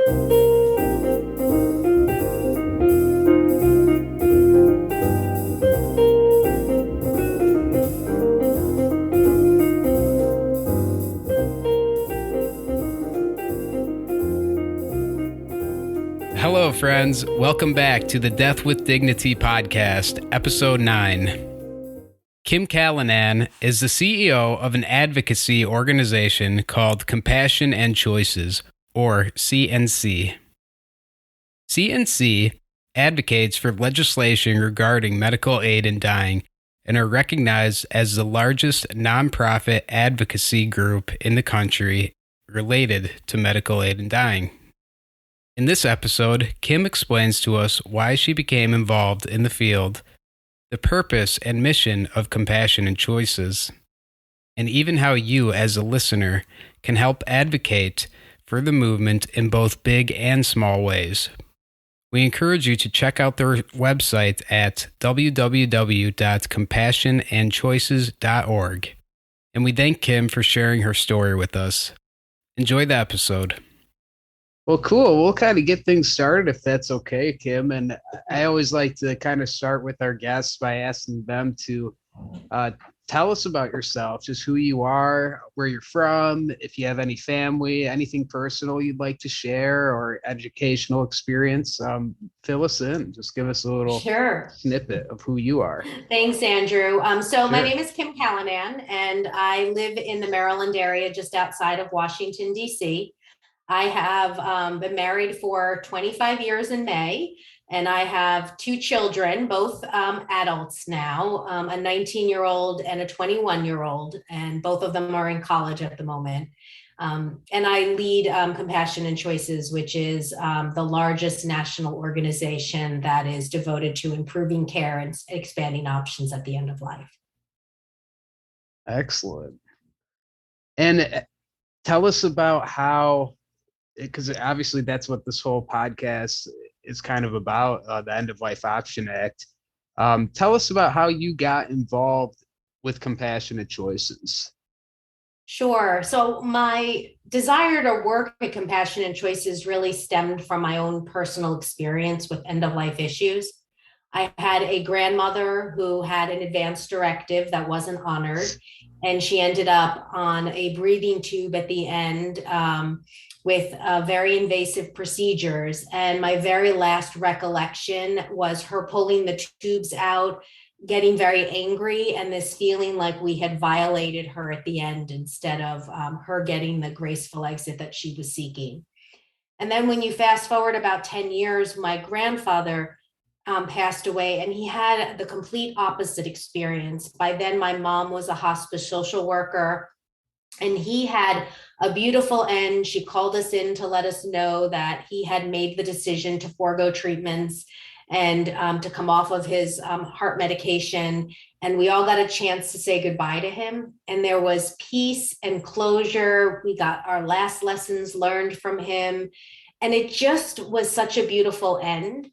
Hello, friends. Welcome back to the Death with Dignity podcast, episode 9. Kim Callinan is the CEO of an advocacy organization called Compassion and Choices, or CNC. CNC advocates for legislation regarding medical aid in dying and are recognized as the largest nonprofit advocacy group in the country related to medical aid in dying. In this episode, Kim explains to us why she became involved in the field, the purpose and mission of Compassion and Choices, and even how you, as a listener, can help advocate for the movement in both big and small ways. We encourage you to check out their website at www.compassionandchoices.org, and we thank Kim for sharing her story with us. Enjoy the episode. Well, cool. We'll kind of get things started if that's okay, Kim. And I always like to kind of start with our guests by asking them to tell us about yourself, just who you are, where you're from, if you have any family, anything personal you'd like to share or educational experience. Fill us in. Just give us a little snippet of who you are. Thanks, Andrew. My name is Kim Callinan, and I live in the Maryland area just outside of Washington, D.C. I have been married for 25 years in May, and I have 2 children, both adults now, a 19-year-old and a 21-year-old, and both of them are in college at the moment. And I lead Compassion and Choices, which is the largest national organization that is devoted to improving care and expanding options at the end of life. Excellent. And tell us about how, because obviously that's what this whole podcast is kind of about, the End of Life Option Act. Tell us about how you got involved with Compassionate Choices. Sure. So my desire to work at Compassionate Choices really stemmed from my own personal experience with end-of-life issues. I had a grandmother who had an advance directive that wasn't honored, and she ended up on a breathing tube at the end with very invasive procedures. And my very last recollection was her pulling the tubes out, getting very angry, and this feeling like we had violated her at the end instead of her getting the graceful exit that she was seeking. And then when you fast forward about 10 years, my grandfather passed away, and he had the complete opposite experience. By then, my mom was a hospice social worker, and he had a beautiful end. She called us in to let us know that he had made the decision to forego treatments and to come off of his heart medication. And we all got a chance to say goodbye to him. And there was peace and closure. We got our last lessons learned from him. And it just was such a beautiful end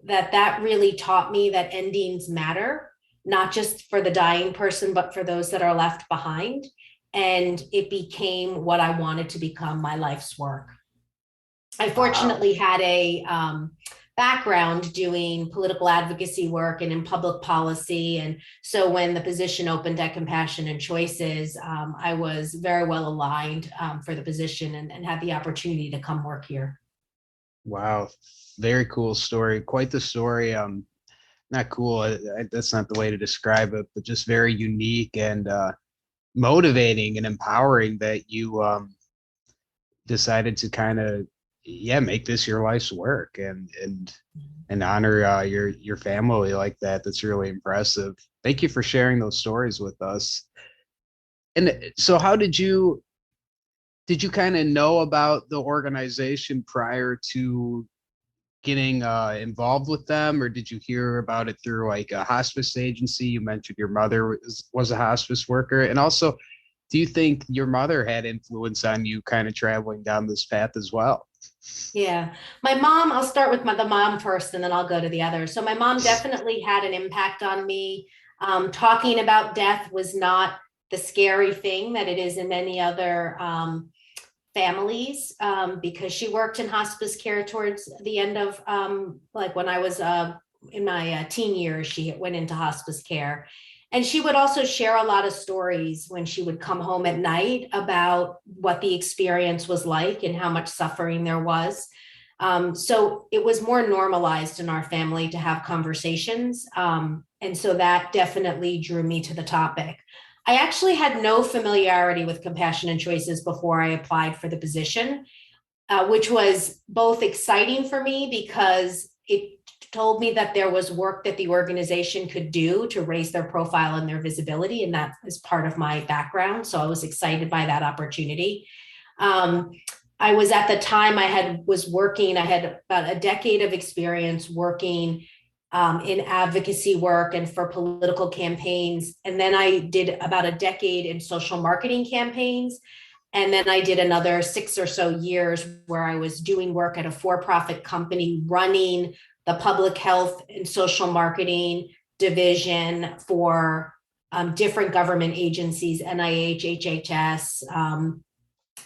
that really taught me that endings matter, not just for the dying person, but for those that are left behind. And it became what I wanted to become, my life's work. I fortunately had a background doing political advocacy work and in public policy. And so when the position opened at Compassion and Choices, I was very well aligned for the position and had the opportunity to come work here. Wow. Very cool story. Quite the story. Not cool. That's not the way to describe it, but just very unique and motivating and empowering that you decided to kind of make this your life's work and honor your family like that. That's really impressive. Thank you for sharing those stories with us. And so how did you kind of know about the organization prior to getting involved with them, or did you hear about it through like a hospice agency? You mentioned your mother was a hospice worker, and also, do you think your mother had influence on you kind of traveling down this path as well? Yeah, my mom, I'll start with the mom first, and then I'll go to the others. So my mom definitely had an impact on me. Talking about death was not the scary thing that it is in many other families because she worked in hospice care towards the end of like when I was in my teen years, she went into hospice care. And she would also share a lot of stories when she would come home at night about what the experience was like and how much suffering there was. So it was more normalized in our family to have conversations. And so that definitely drew me to the topic. I actually had no familiarity with compassion and choices before I applied for the position, which was both exciting for me because it told me that there was work that the organization could do to raise their profile and their visibility. And that is part of my background. So I was excited by that opportunity. I was at the time I had about a decade of experience working in advocacy work and for political campaigns. And then I did about a decade in social marketing campaigns. And then I did another 6 or so years where I was doing work at a for-profit company running the public health and social marketing division for different government agencies, NIH, HHS,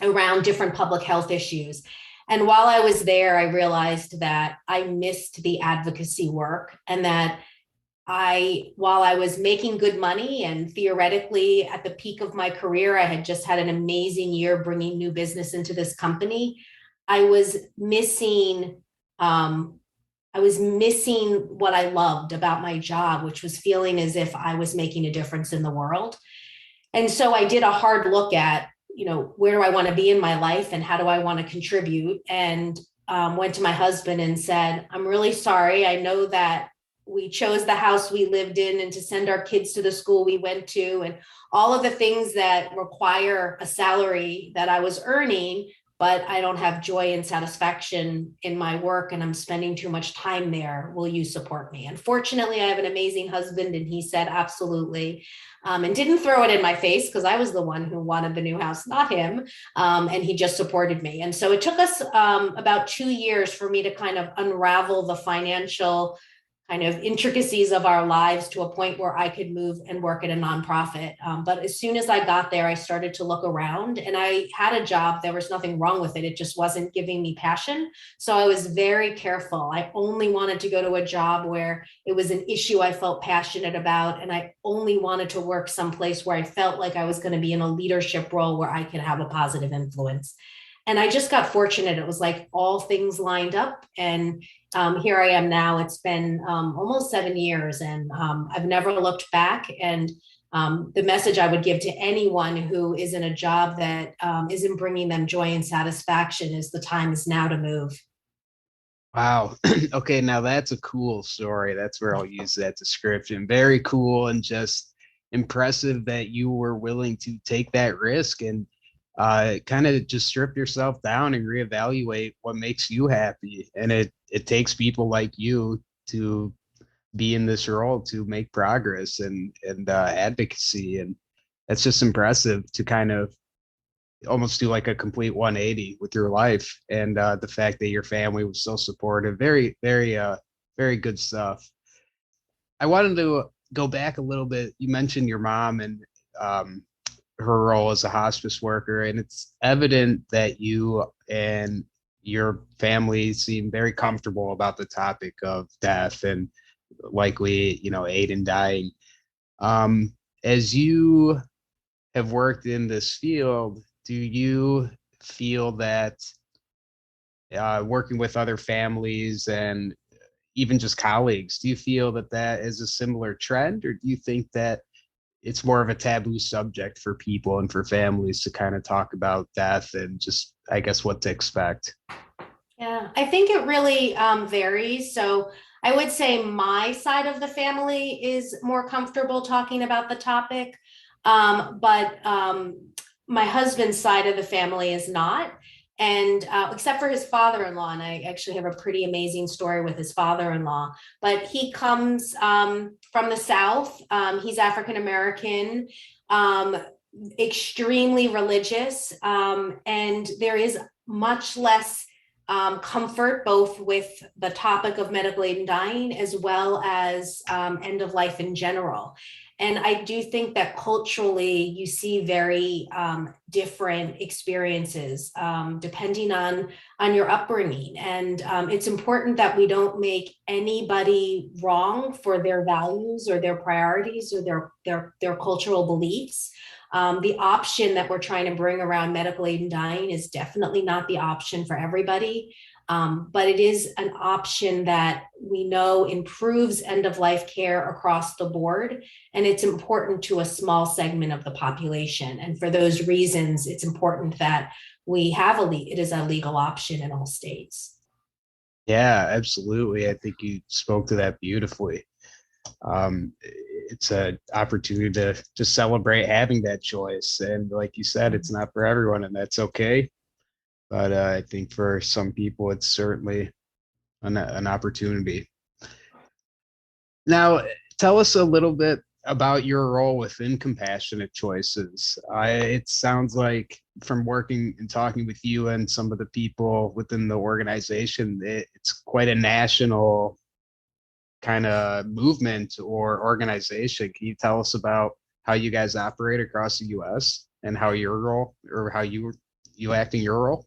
around different public health issues. And while I was there, I realized that I missed the advocacy work and that while I was making good money and theoretically at the peak of my career, I had just had an amazing year bringing new business into this company. I was missing what I loved about my job, which was feeling as if I was making a difference in the world. And so I did a hard look at, where do I want to be in my life and how do I want to contribute? And went to my husband and said, I'm really sorry. I know that we chose the house we lived in and to send our kids to the school we went to and all of the things that require a salary that I was earning, but I don't have joy and satisfaction in my work and I'm spending too much time there. Will you support me? And fortunately, I have an amazing husband and he said, absolutely. And didn't throw it in my face because I was the one who wanted the new house, not him. And he just supported me. And so it took us about 2 years for me to kind of unravel the financial kind of intricacies of our lives to a point where I could move and work at a nonprofit. But as soon as I got there, I started to look around and I had a job. There was nothing wrong with it. It just wasn't giving me passion. So I was very careful. I only wanted to go to a job where it was an issue I felt passionate about. And I only wanted to work someplace where I felt like I was going to be in a leadership role where I could have a positive influence. And I just got fortunate. It was like all things lined up. And here I am now. It's been almost 7 years and I've never looked back. And the message I would give to anyone who is in a job that isn't bringing them joy and satisfaction is the time is now to move. Wow. Okay, now that's a cool story. That's where I'll use that description. Very cool and just impressive that you were willing to take that risk and kind of just strip yourself down and reevaluate what makes you happy. And it takes people like you to be in this role to make progress and advocacy. And that's just impressive to kind of almost do like a complete 180 with your life. And the fact that your family was so supportive, very, very, very good stuff. I wanted to go back a little bit. You mentioned your mom and her role as a hospice worker, and it's evident that you and your family seem very comfortable about the topic of death and likely, aid in dying. As you have worked in this field, do you feel that working with other families and even just colleagues, do you feel that that is a similar trend, or do you think that it's more of a taboo subject for people and for families to kind of talk about death and just, I guess, what to expect? Yeah, I think it really varies. So I would say my side of the family is more comfortable talking about the topic, but my husband's side of the family is not. And except for his father-in-law, and I actually have a pretty amazing story with his father-in-law, but he comes from the South. He's African-American, extremely religious, and there is much less comfort both with the topic of medical aid and dying as well as end of life in general. And I do think that culturally you see very different experiences depending on your upbringing. And it's important that we don't make anybody wrong for their values or their priorities or their cultural beliefs. The option that we're trying to bring around medical aid and dying is definitely not the option for everybody. But it is an option that we know improves end-of-life care across the board, and it's important to a small segment of the population. And for those reasons, it's important that we have it is a legal option in all states. Yeah, absolutely. I think you spoke to that beautifully. It's an opportunity to celebrate having that choice, and like you said, it's not for everyone, and that's okay. But I think for some people, it's certainly an opportunity. Now, tell us a little bit about your role within Compassionate Choices. It sounds like from working and talking with you and some of the people within the organization, it's quite a national kind of movement or organization. Can you tell us about how you guys operate across the U.S. and how your role or how you act in your role?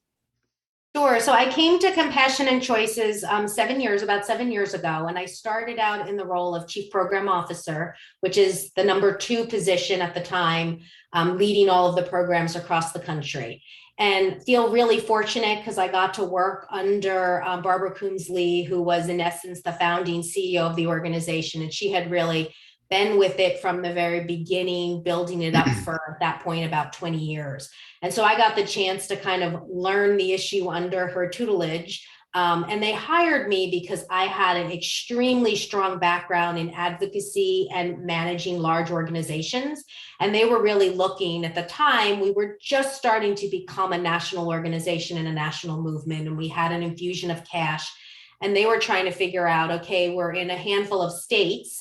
Sure. So I came to Compassionate Choices about 7 years ago, and I started out in the role of Chief Program Officer, which is the number 2 position at the time, leading all of the programs across the country. And feel really fortunate because I got to work under Barbara Coombs-Lee, who was in essence the founding CEO of the organization, and she had really been with it from the very beginning, building it up for at that point about 20 years. And so I got the chance to kind of learn the issue under her tutelage. And they hired me because I had an extremely strong background in advocacy and managing large organizations. And they were really looking at the time, we were just starting to become a national organization and a national movement. And we had an infusion of cash. And they were trying to figure out, okay, we're in a handful of states.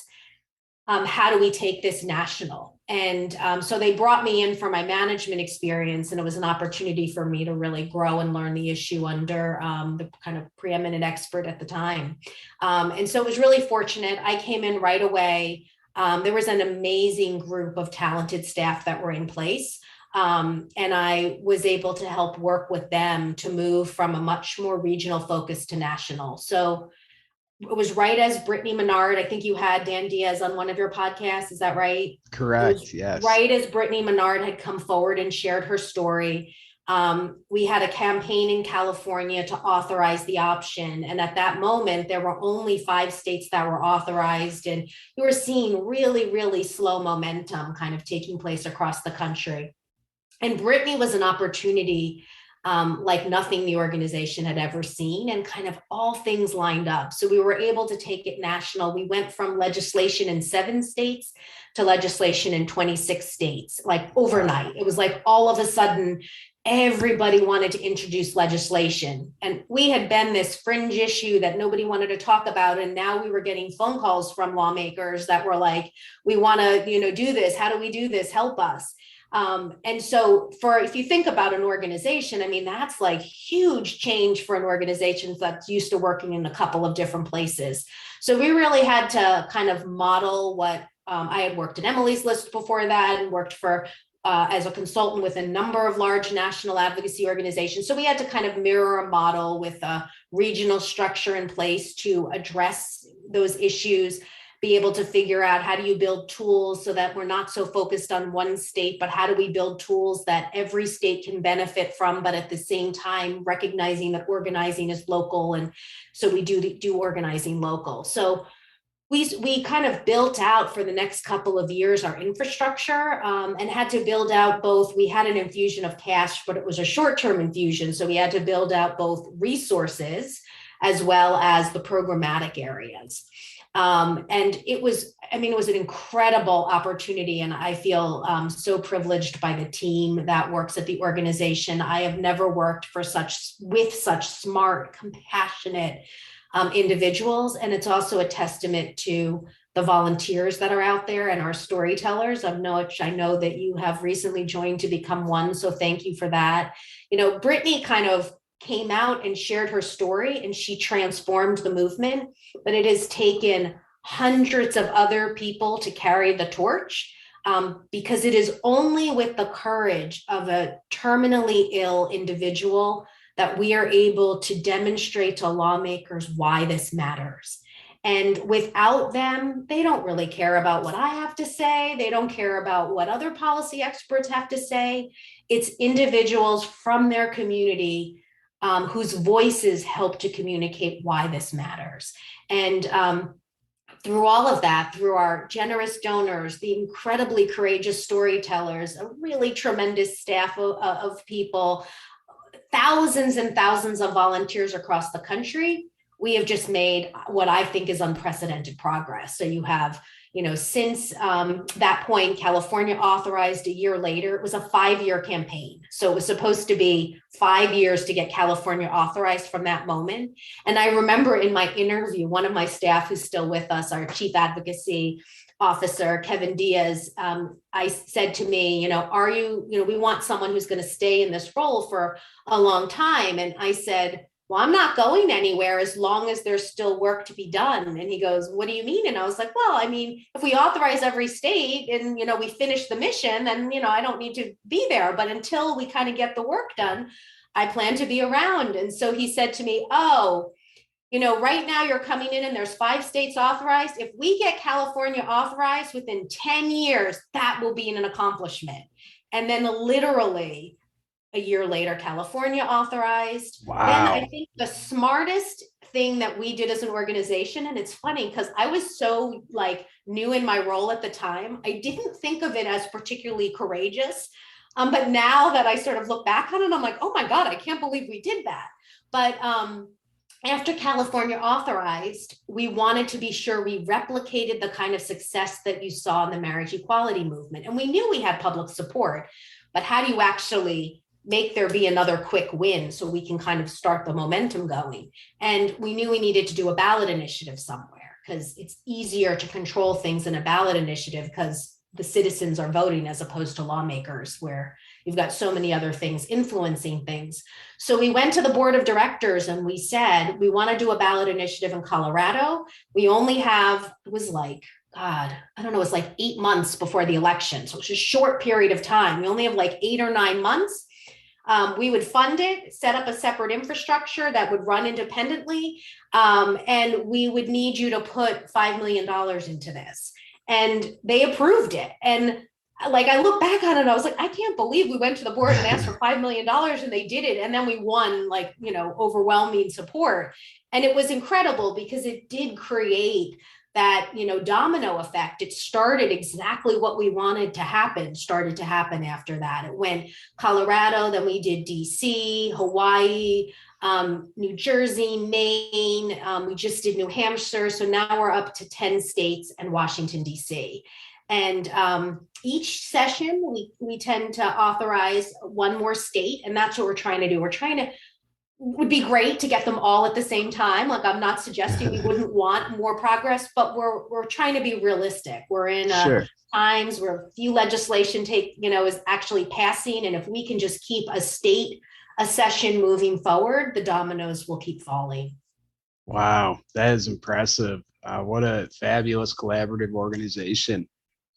How do we take this national? And so they brought me in for my management experience, and it was an opportunity for me to really grow and learn the issue under the kind of preeminent expert at the time. And so it was really fortunate. I came in right away. There was an amazing group of talented staff that were in place. And I was able to help work with them to move from a much more regional focus to national. So it was right as Brittany Menard, I think you had Dan Diaz on one of your podcasts, is that right? Correct, yes. Right as Brittany Menard had come forward and shared her story. We had a campaign in California to authorize the option. And at that moment, there were only 5 states that were authorized. And you were seeing really, really slow momentum kind of taking place across the country. And Brittany was an opportunity like nothing the organization had ever seen, and kind of all things lined up. So we were able to take it national. We went from legislation in 7 states to legislation in 26 states, like overnight. It was like all of a sudden, everybody wanted to introduce legislation. And we had been this fringe issue that nobody wanted to talk about. And now we were getting phone calls from lawmakers that were like, we want to, do this. How do we do this? Help us. And so if you think about an organization, I mean, that's like huge change for an organization that's used to working in a couple of different places. So we really had to kind of model what I had worked at Emily's List before that, and worked for as a consultant with a number of large national advocacy organizations. So we had to kind of mirror a model with a regional structure in place to address those issues, be able to figure out how do you build tools so that we're not so focused on one state, but how do we build tools that every state can benefit from, but at the same time, recognizing that organizing is local. And so we do organizing local. So we kind of built out for the next couple of years our infrastructure, and had to build out both. We had an infusion of cash, but it was a short-term infusion. So we had to build out both resources as well as the programmatic areas. And it was an incredible opportunity. And I feel so privileged by the team that works at the organization. I have never worked with such smart, compassionate individuals. And it's also a testament to the volunteers that are out there and our storytellers, of which I know that you have recently joined to become one. So thank you for that. Brittany kind of came out and shared her story, and she transformed the movement, but it has taken hundreds of other people to carry the torch, because it is only with the courage of a terminally ill individual that we are able to demonstrate to lawmakers why this matters. And without them, they don't really care about what I have to say. They don't care about what other policy experts have to say. It's individuals from their community whose voices help to communicate why this matters. And through all of that, through our generous donors, the incredibly courageous storytellers, a really tremendous staff of people, thousands and thousands of volunteers across the country, we have just made what I think is unprecedented progress. So you have, since that point, California authorized a year later. It was a 5-year campaign. So it was supposed to be 5 years to get California authorized from that moment. And I remember in my interview, one of my staff who's still with us, our chief advocacy officer, Kevin Diaz, I said to me, we want someone who's going to stay in this role for a long time. And I said, well, I'm not going anywhere as long as there's still work to be done. And he goes, what do you mean? And I was like, well, I mean, if we authorize every state and, we finish the mission, then, I don't need to be there. But until we kind of get the work done, I plan to be around. And so he said to me, right now you're coming in and there's 5 states authorized. If we get California authorized within 10 years, that will be an accomplishment. And then literally a year later, California authorized. Wow. Then I think the smartest thing that we did as an organization, and it's funny because I was so new in my role at the time, I didn't think of it as particularly courageous. But now that I sort of look back on it, I'm like, oh my God, I can't believe we did that. But after California authorized, we wanted to be sure we replicated the kind of success that you saw in the marriage equality movement. And we knew we had public support, but how do you actually make there be another quick win so we can kind of start the momentum going? And we knew we needed to do a ballot initiative somewhere because it's easier to control things in a ballot initiative because the citizens are voting as opposed to lawmakers, where you've got so many other things influencing things. So we went to the board of directors and we said, we want to do a ballot initiative in Colorado. We only have, it was 8 months before the election. So it's a short period of time. We only have 8 or 9 months. We would fund it, set up a separate infrastructure that would run independently. And we would need you to put $5 million into this. And they approved it. And I look back on it, I was like, I can't believe we went to the board and asked for $5 million and they did it. And then we won overwhelming support. And it was incredible because it did create that, domino effect. It started exactly what we wanted to happen, started to happen after that. It went Colorado, then we did DC, Hawaii, New Jersey, Maine. We just did New Hampshire. So now we're up to 10 states and Washington, DC. And each session, we tend to authorize one more state. And that's what we're trying to do. Would be great to get them all at the same time. I'm not suggesting we wouldn't want more progress, but we're trying to be realistic. We're in times where few legislation is actually passing. And if we can just keep a session moving forward, the dominoes will keep falling. Wow, that is impressive. What a fabulous collaborative organization,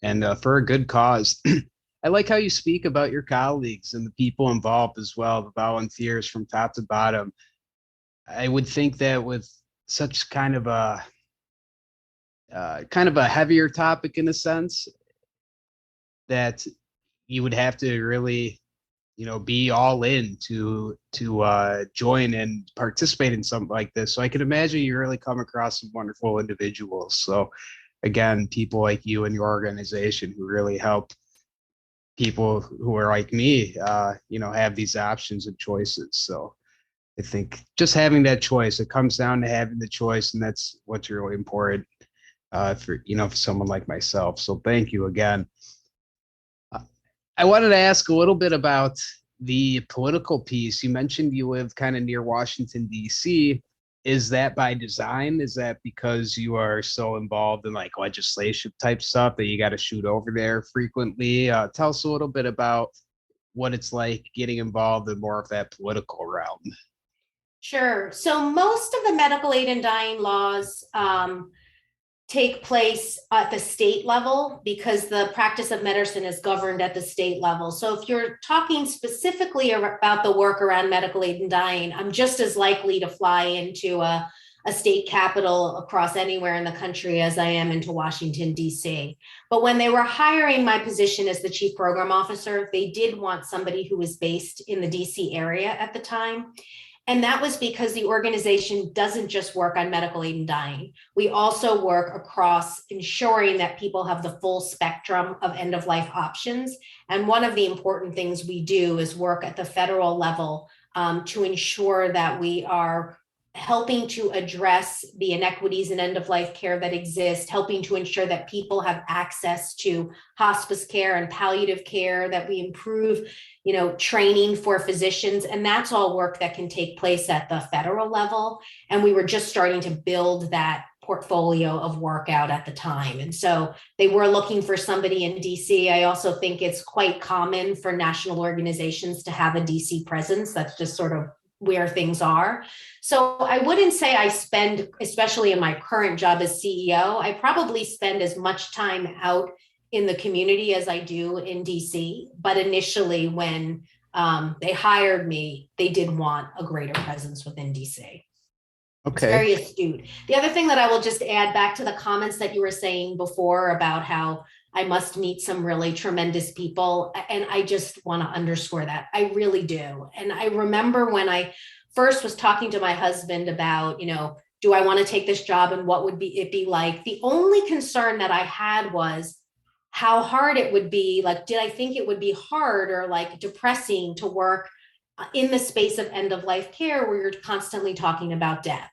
and for a good cause. I like how you speak about your colleagues and the people involved as well, the volunteers from top to bottom. I would think that with such kind of a heavier topic in a sense, that you would have to really, be all in to join and participate in something like this. So I can imagine you really come across some wonderful individuals. So again, people like you and your organization who really help people who are like me, have these options and choices. So I think just having that choice, it comes down to having the choice, and that's what's really important for someone like myself. So thank you again. I wanted to ask a little bit about the political piece. You mentioned you live kind of near Washington, D.C. Is that by design? Is that because you are so involved in legislation type stuff that you got to shoot over there frequently? Tell us a little bit about what it's like getting involved in more of that political realm. Sure. So most of the medical aid and dying laws take place at the state level because the practice of medicine is governed at the state level. So if you're talking specifically about the work around medical aid and dying, I'm just as likely to fly into a state capital across anywhere in the country as I am into Washington, D.C. But when they were hiring my position as the chief program officer, they did want somebody who was based in the D.C. area at the time. And that was because the organization doesn't just work on medical aid and dying. We also work across ensuring that people have the full spectrum of end of life options. And one of the important things we do is work at the federal level to ensure that we are helping to address the inequities in end of life care that exist, helping to ensure that people have access to hospice care and palliative care, that we improve, training for physicians. And that's all work that can take place at the federal level. And we were just starting to build that portfolio of work out at the time. And so they were looking for somebody in DC. I also think it's quite common for national organizations to have a DC presence. That's just sort of where things are. So I wouldn't say I spend, especially in my current job as CEO, I probably spend as much time out in the community as I do in DC. But initially when they hired me, they did want a greater presence within DC. Okay. It's very astute. The other thing that I will just add back to the comments that you were saying before about how I must meet some really tremendous people. And I just want to underscore that. I really do. And I remember when I first was talking to my husband about, do I want to take this job and what would it be like? The only concern that I had was how hard it would be. Like, did I think it would be hard or like depressing to work in the space of end of life care where you're constantly talking about death?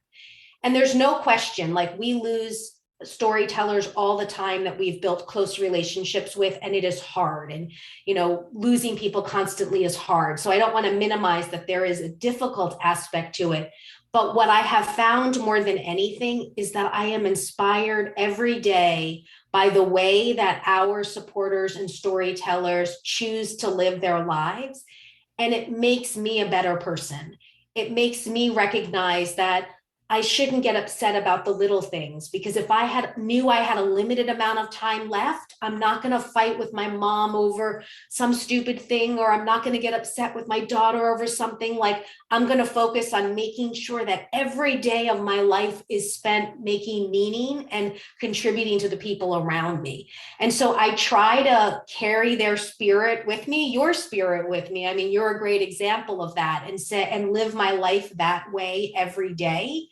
And there's no question, like we lose storytellers all the time that we've built close relationships with, and it is hard. And, losing people constantly is hard. So I don't want to minimize that there is a difficult aspect to it. But what I have found more than anything is that I am inspired every day by the way that our supporters and storytellers choose to live their lives. And it makes me a better person. It makes me recognize that I shouldn't get upset about the little things, because if I knew I had a limited amount of time left, I'm not going to fight with my mom over some stupid thing, or I'm not going to get upset with my daughter over something. Like, I'm going to focus on making sure that every day of my life is spent making meaning and contributing to the people around me. And so I try to carry their spirit with me, your spirit with me. I mean, you're a great example of that, and live my life that way every day.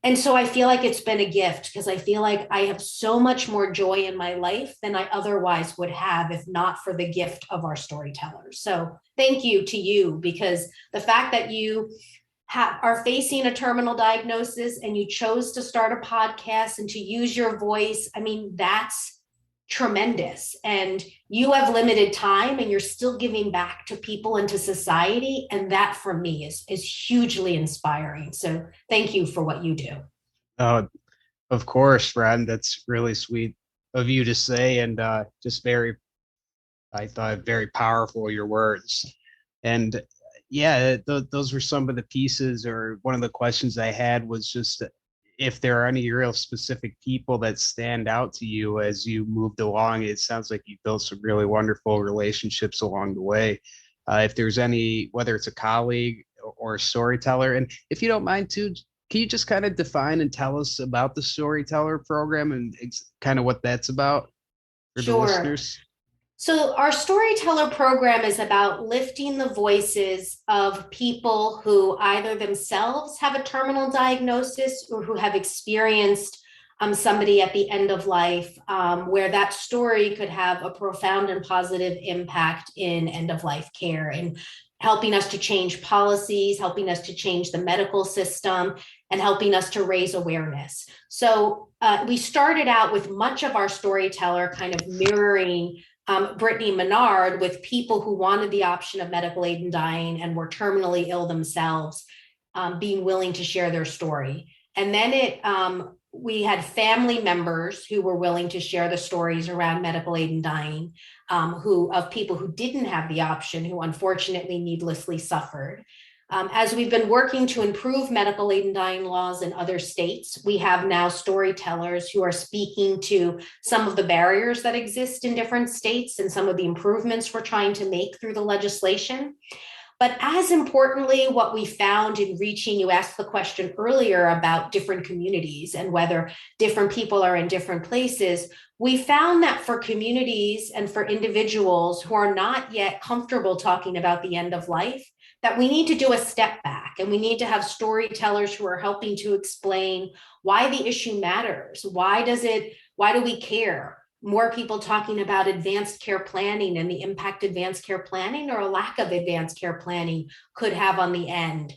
And so I feel like it's been a gift, because I feel like I have so much more joy in my life than I otherwise would have if not for the gift of our storytellers. So thank you to you, because the fact that you are facing a terminal diagnosis and you chose to start a podcast and to use your voice, I mean, that's tremendous. And you have limited time and you're still giving back to people and to society. And that for me is hugely inspiring. So thank you for what you do. Of course, Brad, that's really sweet of you to say, and just I thought very powerful, your words. And yeah, those were some of the pieces, or one of the questions I had was just if there are any real specific people that stand out to you as you moved along. It sounds like you built some really wonderful relationships along the way. If there's any, whether it's a colleague or a storyteller, and if you don't mind too, can you just kind of define and tell us about the storyteller program and kind of what that's about for the listeners? So our storyteller program is about lifting the voices of people who either themselves have a terminal diagnosis or who have experienced somebody at the end of life, where that story could have a profound and positive impact in end of life care, and helping us to change policies, helping us to change the medical system, and helping us to raise awareness. So we started out with much of our storyteller kind of mirroring Brittany Menard, with people who wanted the option of medical aid and dying and were terminally ill themselves, being willing to share their story. And then we had family members who were willing to share the stories around medical aid and dying, of people who didn't have the option, who unfortunately needlessly suffered. As we've been working to improve medical aid in dying laws in other states, we have now storytellers who are speaking to some of the barriers that exist in different states and some of the improvements we're trying to make through the legislation. But as importantly, what we found in reaching, you asked the question earlier about different communities and whether different people are in different places. We found that for communities and for individuals who are not yet comfortable talking about the end of life, that we need to do a step back and we need to have storytellers who are helping to explain why the issue matters. Why do we care? More people talking about advanced care planning and the impact advanced care planning or a lack of advanced care planning could have on the end.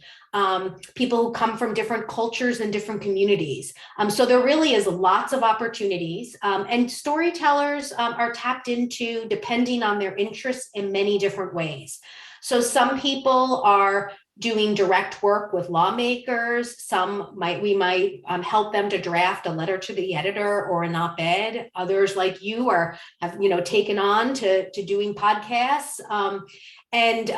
People who come from different cultures and different communities. So there really is lots of opportunities, and storytellers are tapped into depending on their interests in many different ways. So some people are doing direct work with lawmakers. We might help them to draft a letter to the editor or an op-ed. Others, like you, have taken on to doing podcasts. And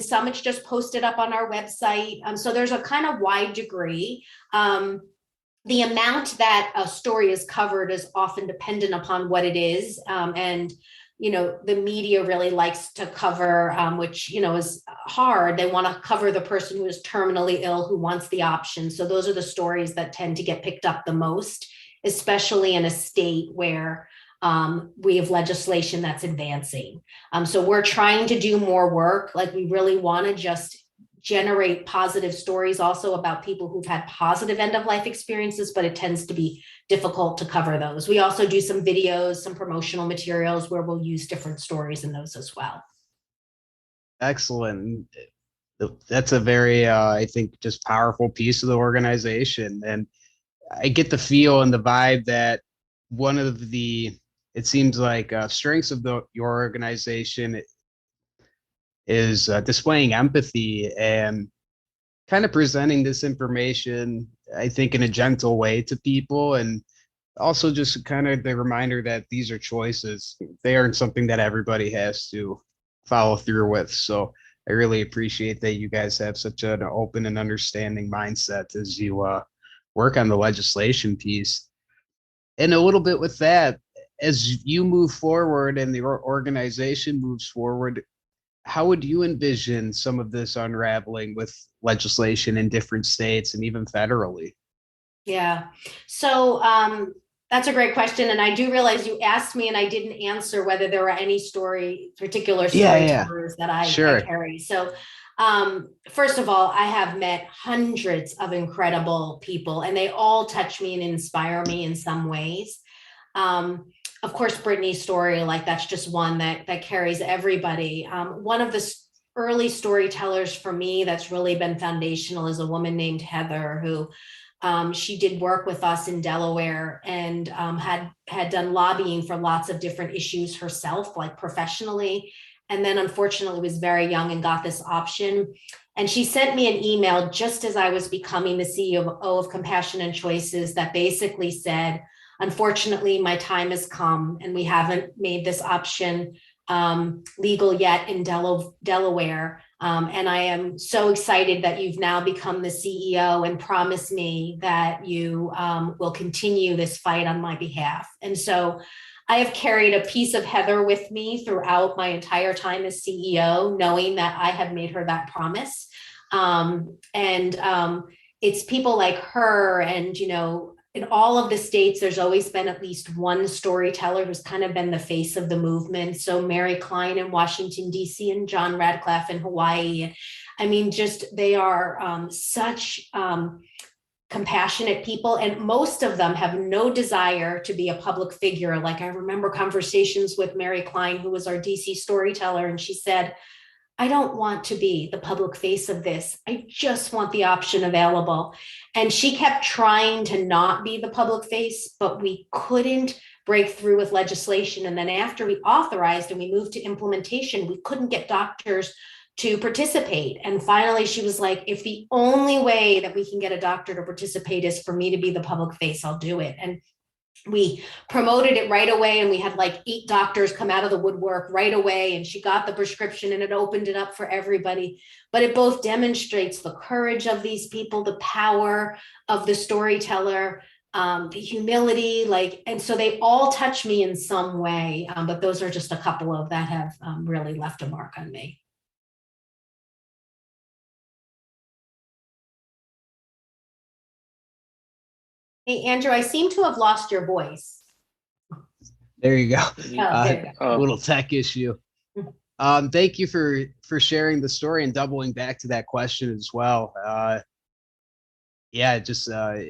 some it's just posted up on our website. So there's a kind of wide degree. The amount that a story is covered is often dependent upon what it is, and the media really likes to cover, which, is hard. They want to cover the person who is terminally ill, who wants the option. So those are the stories that tend to get picked up the most, especially in a state where we have legislation that's advancing. So we're trying to do more work. Like, we really want to just generate positive stories also about people who've had positive end of life experiences, but it tends to be difficult to cover those. We also do some videos, some promotional materials where we'll use different stories in those as well. Excellent. That's a very, I think, just powerful piece of the organization. And I get the feel and the vibe that one of the, it seems like, strengths of your organization is displaying empathy and kind of presenting this information, I think, in a gentle way to people. And also just kind of the reminder that these are choices. They aren't something that everybody has to follow through with. So I really appreciate that you guys have such an open and understanding mindset as you work on the legislation piece. And a little bit with that, as you move forward and the organization moves forward, how would you envision some of this unraveling with legislation in different states and even federally? Yeah. So that's a great question. And I do realize you asked me and I didn't answer whether there were any particular storytellers that I carry. So first of all, I have met hundreds of incredible people and they all touch me and inspire me in some ways. Of course, Brittany's story, like, that's just one that carries everybody. One of the early storytellers for me that's really been foundational is a woman named Heather, who she did work with us in Delaware and had done lobbying for lots of different issues herself, like professionally. And then unfortunately was very young and got this option. And she sent me an email just as I was becoming the CEO of Compassion and Choices that basically said, unfortunately, my time has come and we haven't made this option legal yet in Delaware. And I am so excited that you've now become the CEO and promised me that you will continue this fight on my behalf. And so I have carried a piece of Heather with me throughout my entire time as CEO, knowing that I have made her that promise. It's people like her and, in all of the states, there's always been at least one storyteller who's kind of been the face of the movement. So Mary Klein in Washington, D.C. and John Radcliffe in Hawaii. I mean, just they are such compassionate people. And most of them have no desire to be a public figure. Like, I remember conversations with Mary Klein, who was our DC storyteller, and she said, I don't want to be the public face of this. I just want the option available. And she kept trying to not be the public face, but we couldn't break through with legislation. And then after we authorized and we moved to implementation, we couldn't get doctors to participate. And finally, she was like, if the only way that we can get a doctor to participate is for me to be the public face, I'll do it. And We promoted it right away, and we had like 8 doctors come out of the woodwork right away, and she got the prescription and it opened it up for everybody. But it both demonstrates the courage of these people, the power of the storyteller, the humility, and so they all touch me in some way. But those are just a couple of that have really left a mark on me. Hey, Andrew, I seem to have lost your voice. There you go. Oh, there you go. Little tech issue. Thank you for sharing the story and doubling back to that question as well. Yeah, just a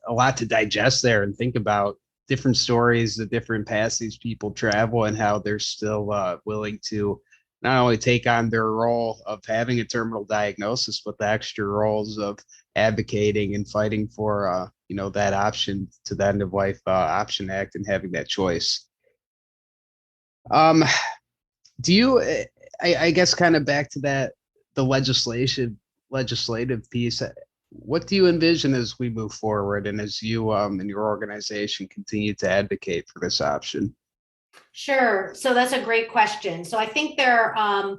lot to digest there and think about different stories, the different paths these people travel, and how they're still willing to not only take on their role of having a terminal diagnosis, but the extra roles of advocating and fighting for that option to the End of Life Option Act and having that choice. Do you? I guess kind of back to the legislative piece. What do you envision as we move forward and as you and your organization continue to advocate for this option? Sure. So that's a great question. So I think our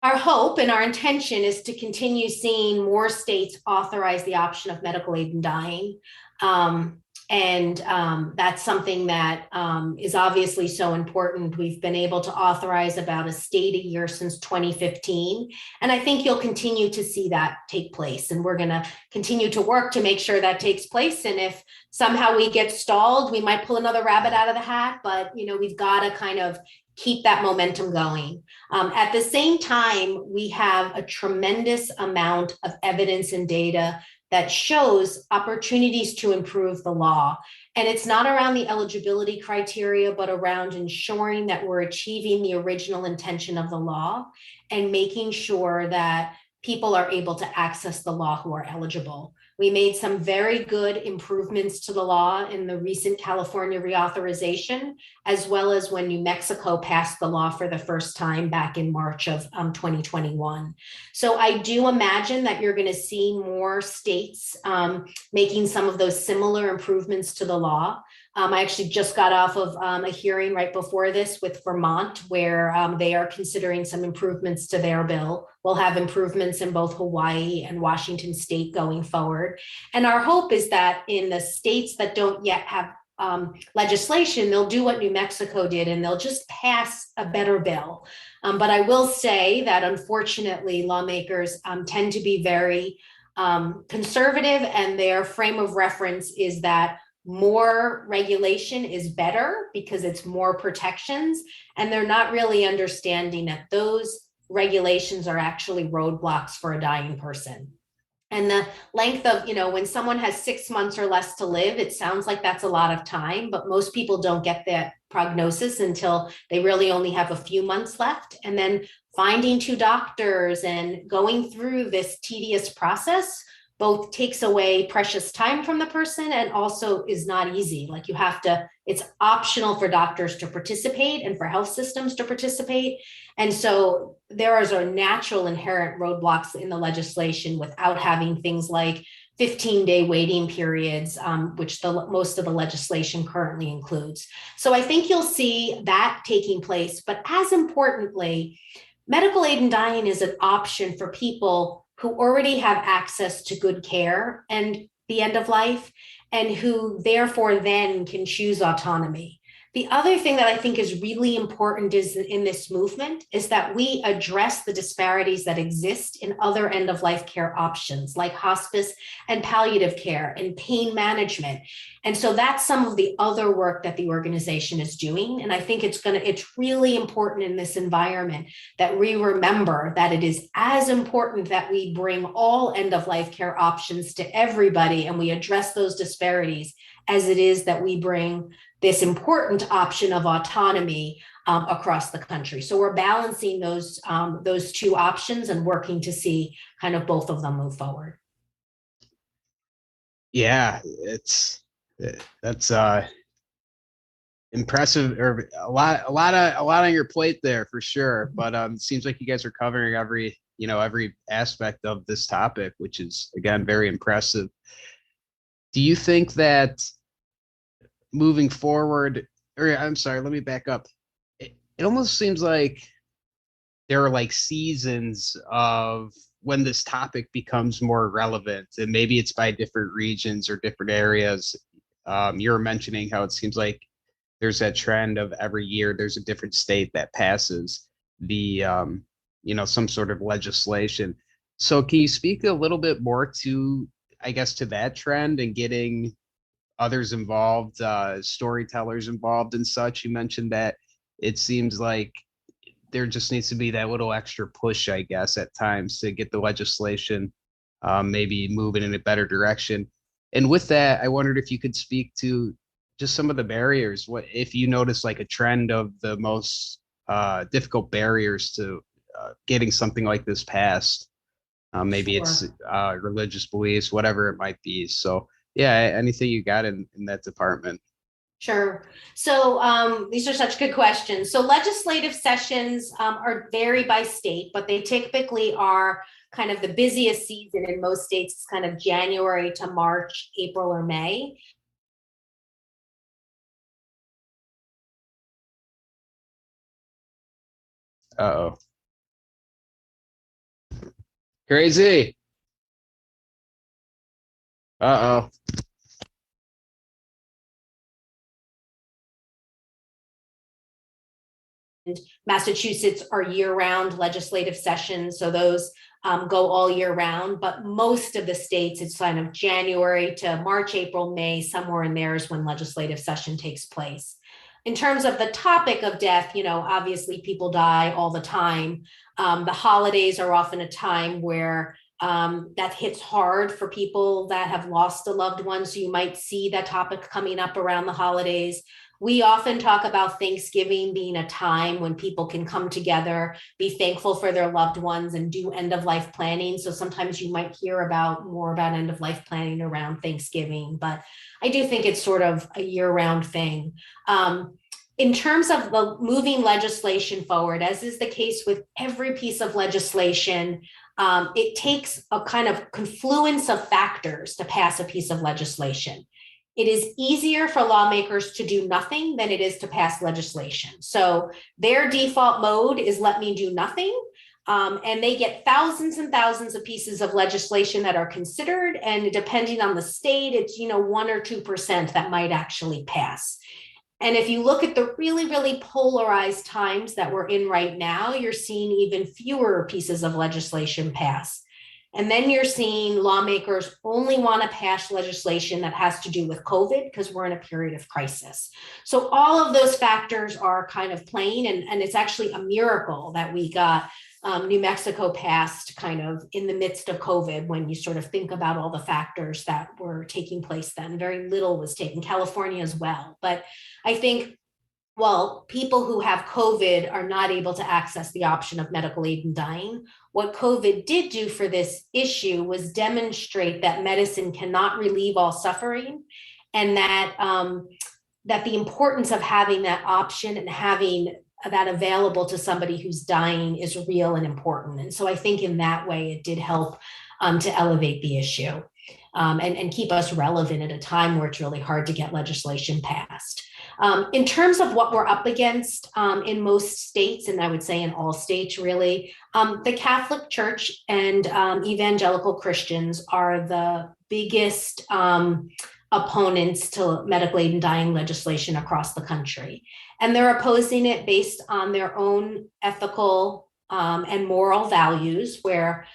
hope and our intention is to continue seeing more states authorize the option of medical aid in dying. That's something that is obviously so important. We've been able to authorize about a state a year since 2015. And I think you'll continue to see that take place. And we're going to continue to work to make sure that takes place. And if somehow we get stalled, we might pull another rabbit out of the hat. But, we've got to kind of keep that momentum going. At the same time, we have a tremendous amount of evidence and data that shows opportunities to improve the law. And it's not around the eligibility criteria, but around ensuring that we're achieving the original intention of the law and making sure that people are able to access the law who are eligible. We made some very good improvements to the law in the recent California reauthorization, as well as when New Mexico passed the law for the first time back in March of 2021. So I do imagine that you're going to see more states making some of those similar improvements to the law. I actually just got off of a hearing right before this with Vermont, where they are considering some improvements to their bill. We'll have improvements in both Hawaii and Washington State going forward. And our hope is that in the states that don't yet have legislation, they'll do what New Mexico did, and they'll just pass a better bill. But I will say that unfortunately, lawmakers tend to be very conservative, and their frame of reference is that more regulation is better because it's more protections, and they're not really understanding that those regulations are actually roadblocks for a dying person. And the length of, when someone has 6 months or less to live, it sounds like that's a lot of time, but most people don't get that prognosis until they really only have a few months left. And then finding 2 doctors and going through this tedious process both takes away precious time from the person and also is not easy. Like it's optional for doctors to participate and for health systems to participate. And so there is a natural inherent roadblocks in the legislation without having things like 15-day waiting periods, which most of the legislation currently includes. So I think you'll see that taking place. But as importantly, medical aid in dying is an option for people who already have access to good care and the end of life, and who therefore then can choose autonomy. The other thing that I think is really important is in this movement is that we address the disparities that exist in other end-of-life care options like hospice and palliative care and pain management. And so that's some of the other work that the organization is doing. And I think it's really important in this environment that we remember that it is as important that we bring all end-of-life care options to everybody and we address those disparities as it is that we bring this important option of autonomy across the country. So we're balancing those 2 options and working to see kind of both of them move forward. Yeah, that's impressive, or a lot on your plate there for sure. But it seems like you guys are covering every aspect of this topic, which is again very impressive. Do you think that moving forward, or I'm sorry, let me back up. It almost seems like there are like seasons of when this topic becomes more relevant, and maybe it's by different regions or different areas. You're mentioning how it seems like there's that trend of every year there's a different state that passes the some sort of legislation. So can you speak a little bit more to, I guess, to that trend and getting others involved, storytellers involved and such? You mentioned that it seems like there just needs to be that little extra push, I guess, at times to get the legislation maybe moving in a better direction. And with that, I wondered if you could speak to just some of the barriers. What if you notice like a trend of the most difficult barriers to getting something like this passed? Maybe it's Sure. religious beliefs, whatever it might be. So yeah, anything you got in that department. Sure. So these are such good questions. So legislative sessions are vary by state, but they typically are kind of the busiest season in most states. It's kind of January to March, April, or May. Uh-oh. Crazy. Uh-oh. Massachusetts are year-round legislative sessions, so those go all year round. But most of the states, it's kind of January to March, April, May, somewhere in there is when legislative session takes place. In terms of the topic of death, obviously people die all the time. The holidays are often a time where that hits hard for people that have lost a loved one. So you might see that topic coming up around the holidays. We often talk about Thanksgiving being a time when people can come together, be thankful for their loved ones, and do end of life planning. So sometimes you might hear more about end of life planning around Thanksgiving, but I do think it's sort of a year round thing. In terms of the moving legislation forward, as is the case with every piece of legislation, it takes a kind of confluence of factors to pass a piece of legislation. It is easier for lawmakers to do nothing than it is to pass legislation. So their default mode is let me do nothing. And they get thousands and thousands of pieces of legislation that are considered. And depending on the state, it's 1 or 2% that might actually pass. And if you look at the really, really polarized times that we're in right now, you're seeing even fewer pieces of legislation pass. And then you're seeing lawmakers only want to pass legislation that has to do with COVID because we're in a period of crisis. So all of those factors are kind of playing, and it's actually a miracle that we got New Mexico passed kind of in the midst of COVID. When you sort of think about all the factors that were taking place then, very little was taken, California as well. But I think, well, people who have COVID are not able to access the option of medical aid in dying. What COVID did do for this issue was demonstrate that medicine cannot relieve all suffering, and that that the importance of having that option and having that available to somebody who's dying is real and important. And so I think in that way, it did help to elevate the issue and keep us relevant at a time where it's really hard to get legislation passed. In terms of what we're up against in most states, and I would say in all states really, the Catholic Church and evangelical Christians are the biggest opponents to medical aid in dying legislation across the country. And they're opposing it based on their own ethical and moral values, where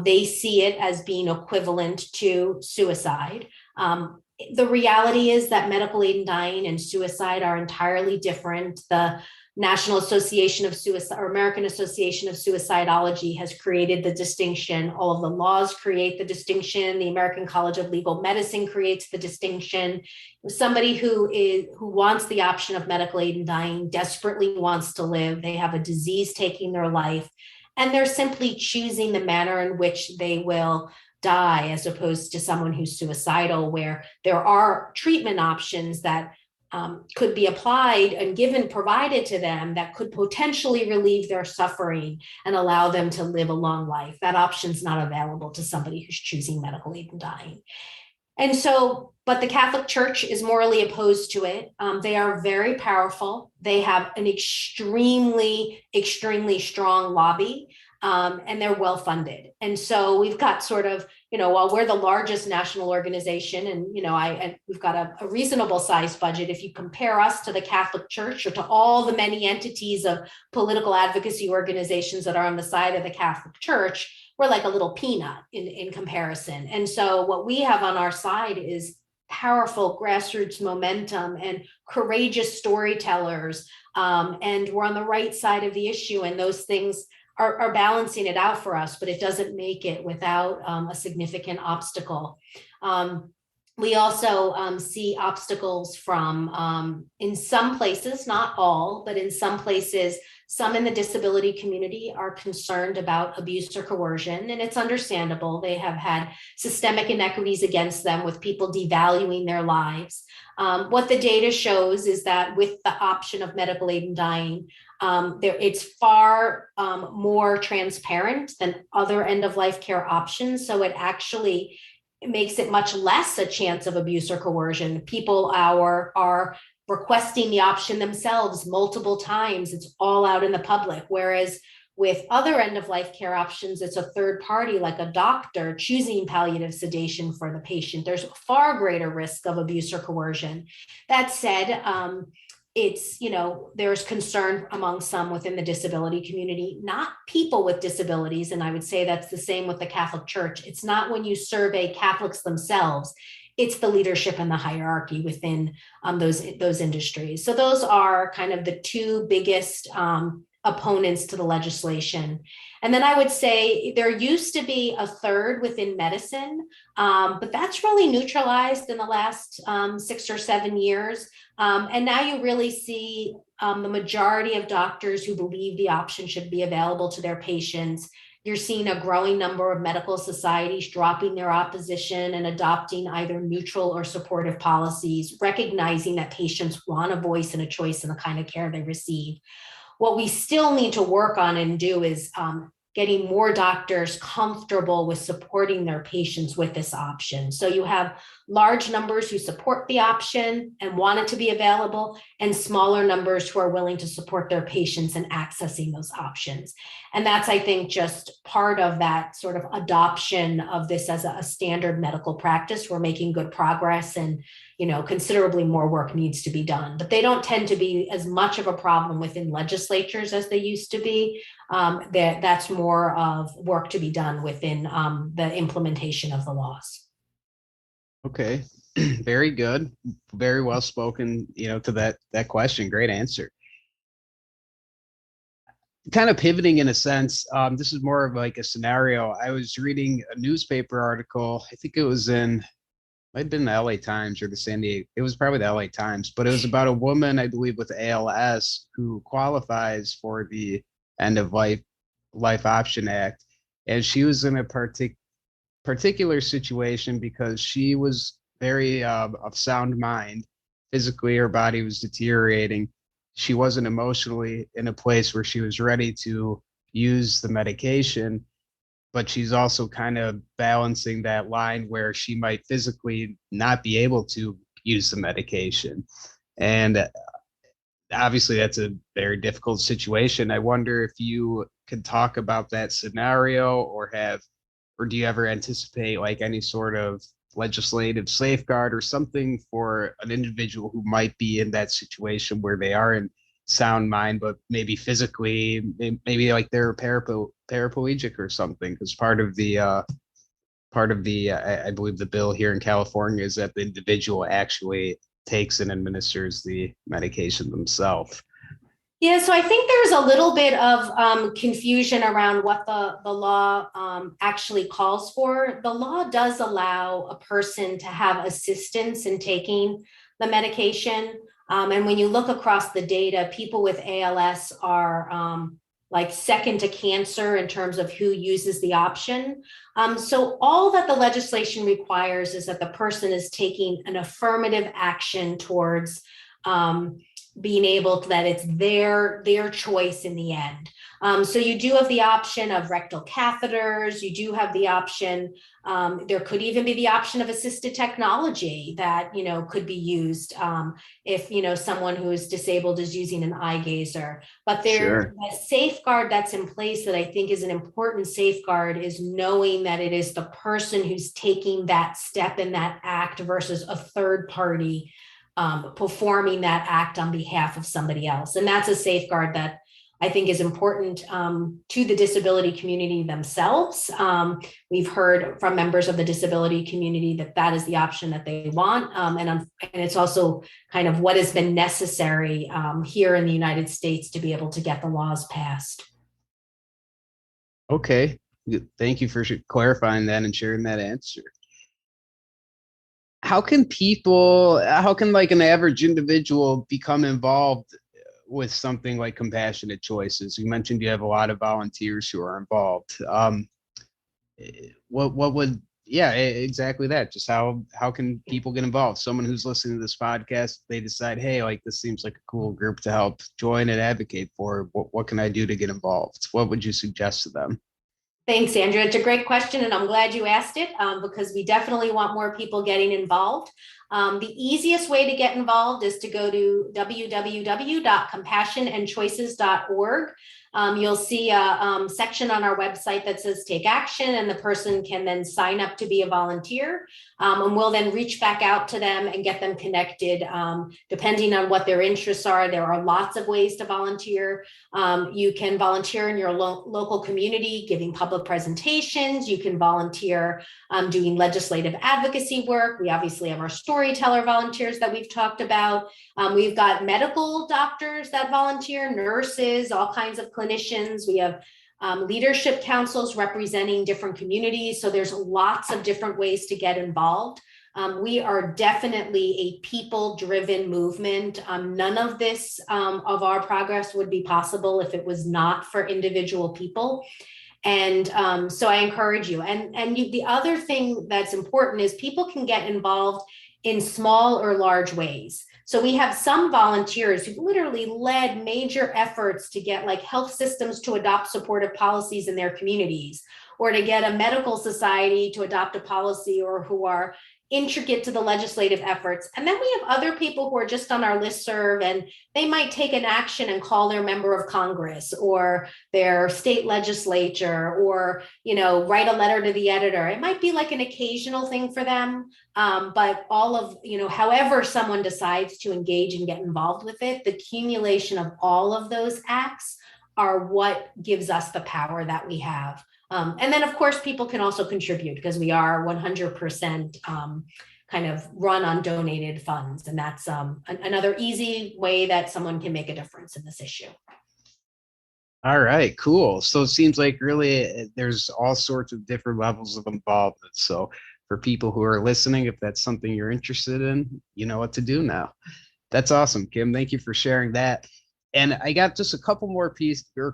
they see it as being equivalent to suicide. The reality is that medical aid in dying and suicide are entirely different. The National Association of Suicide, or American Association of Suicidology, has created the distinction. All of the laws create the distinction. The American College of Legal Medicine creates the distinction. Somebody who wants the option of medical aid in dying desperately wants to live. They have a disease taking their life, and they're simply choosing the manner in which they will die, as opposed to someone who's suicidal, where there are treatment options that could be applied and provided to them that could potentially relieve their suffering and allow them to live a long life. That option's not available to somebody who's choosing medical aid in dying. And so, but the Catholic Church is morally opposed to it. They are very powerful. They have an extremely, extremely strong lobby, and they're well funded. And so we've got sort of, while we're the largest national organization, and we've got a reasonable sized budget. If you compare us to the Catholic Church or to all the many entities of political advocacy organizations that are on the side of the Catholic Church, we're like a little peanut in comparison. And so what we have on our side is powerful grassroots momentum and courageous storytellers. And we're on the right side of the issue, and those things are balancing it out for us, but it doesn't make it without a significant obstacle. We also see obstacles from, in some places, not all, but in some places, some in the disability community are concerned about abuse or coercion, and it's understandable. They have had systemic inequities against them with people devaluing their lives. What the data shows is that with the option of medical aid in dying, it's far more transparent than other end-of-life care options. So it actually makes it much less a chance of abuse or coercion. People are requesting the option themselves multiple times. It's all out in the public. Whereas with other end-of-life care options, it's a third party, like a doctor, choosing palliative sedation for the patient. There's far greater risk of abuse or coercion. That said, there's concern among some within the disability community, not people with disabilities. And I would say that's the same with the Catholic Church. It's not when you survey Catholics themselves, it's the leadership and the hierarchy within those industries. So those are kind of the two biggest opponents to the legislation. And then I would say there used to be a third within medicine, but that's really neutralized in the last 6 or 7 years. And now you really see the majority of doctors who believe the option should be available to their patients. You're seeing a growing number of medical societies dropping their opposition and adopting either neutral or supportive policies, recognizing that patients want a voice and a choice in the kind of care they receive. What we still need to work on and do is getting more doctors comfortable with supporting their patients with this option. So you have large numbers who support the option and want it to be available, and smaller numbers who are willing to support their patients in accessing those options. And that's, I think, just part of that sort of adoption of this as a standard medical practice. We're making good progress, and considerably more work needs to be done, but they don't tend to be as much of a problem within legislatures as they used to be. That's more of work to be done within the implementation of the laws. Okay, very good, very well spoken. To that question, great answer. Kind of pivoting in a sense, this is more of like a scenario. I was reading a newspaper article. I think it was might have been the LA Times or the San Diego. It was probably the LA Times, but it was about a woman, I believe, with ALS who qualifies for the end of life option act, and she was in a particular situation because she was very of sound mind. Physically, her body was deteriorating. She wasn't emotionally in a place where she was ready to use the medication, but she's also kind of balancing that line where she might physically not be able to use the medication. And obviously that's a very difficult situation. I wonder if you could talk about that scenario, or do you ever anticipate like any sort of legislative safeguard or something for an individual who might be in that situation where they are in sound mind, but maybe physically, maybe like they're paraplegic or something? Because part of the I believe the bill here in California is that the individual actually takes and administers the medication themselves. Yeah, so I think there's a little bit of confusion around what the law actually calls for. The law does allow a person to have assistance in taking the medication. And when you look across the data, people with ALS are like second to cancer in terms of who uses the option. So all that the legislation requires is that the person is taking an affirmative action towards being able to, that it's their choice in the end. So you do have the option of rectal catheters. You do have the option. There could even be the option of assisted technology that, could be used if, someone who is disabled is using an eye gazer. But Sure. a safeguard that's in place that I think is an important safeguard is knowing that it is the person who's taking that step in that act versus a third party performing that act on behalf of somebody else. And that's a safeguard that I think is important to the disability community themselves. We've heard from members of the disability community that that is the option that they want. And it's also kind of what has been necessary here in the United States to be able to get the laws passed. Okay. Thank you for clarifying that and sharing that answer. How can like an average individual become involved with something like Compassionate Choices? You mentioned you have a lot of volunteers who are involved. What would, yeah, exactly that. Just how can people get involved? Someone who's listening to this podcast, they decide, hey, like this seems like a cool group to help join and advocate for. What can I do to get involved? What would you suggest to them? Thanks, Andrew. It's a great question, and I'm glad you asked it because we definitely want more people getting involved. The easiest way to get involved is to go to www.compassionandchoices.org. You'll see a section on our website that says take action, and the person can then sign up to be a volunteer. And we'll then reach back out to them and get them connected depending on what their interests are. There are lots of ways to volunteer. You can volunteer in your local community, giving public presentations. You can volunteer doing legislative advocacy work. We obviously have our storyteller volunteers that we've talked about. We've got medical doctors that volunteer, nurses, all kinds of clinicians. We have leadership councils representing different communities. So there's lots of different ways to get involved. We are definitely a people-driven movement. None of this, of our progress would be possible if it was not for individual people. And so I encourage you. The other thing that's important is people can get involved in small or large ways. So we have some volunteers who've literally led major efforts to get like health systems to adopt supportive policies in their communities, or to get a medical society to adopt a policy, or who are intricate to the legislative efforts. And then we have other people who are just on our listserv, and they might take an action and call their member of Congress or their state legislature, or, write a letter to the editor. It might be like an occasional thing for them. But all of, however someone decides to engage and get involved with it, the accumulation of all of those acts are what gives us the power that we have. And then, of course, people can also contribute because we are 100% kind of run on donated funds. And that's another easy way that someone can make a difference in this issue. All right, cool. So it seems like really there's all sorts of different levels of involvement. So for people who are listening, if that's something you're interested in, you know what to do now. That's awesome, Kim. Thank you for sharing that. And I got just a couple more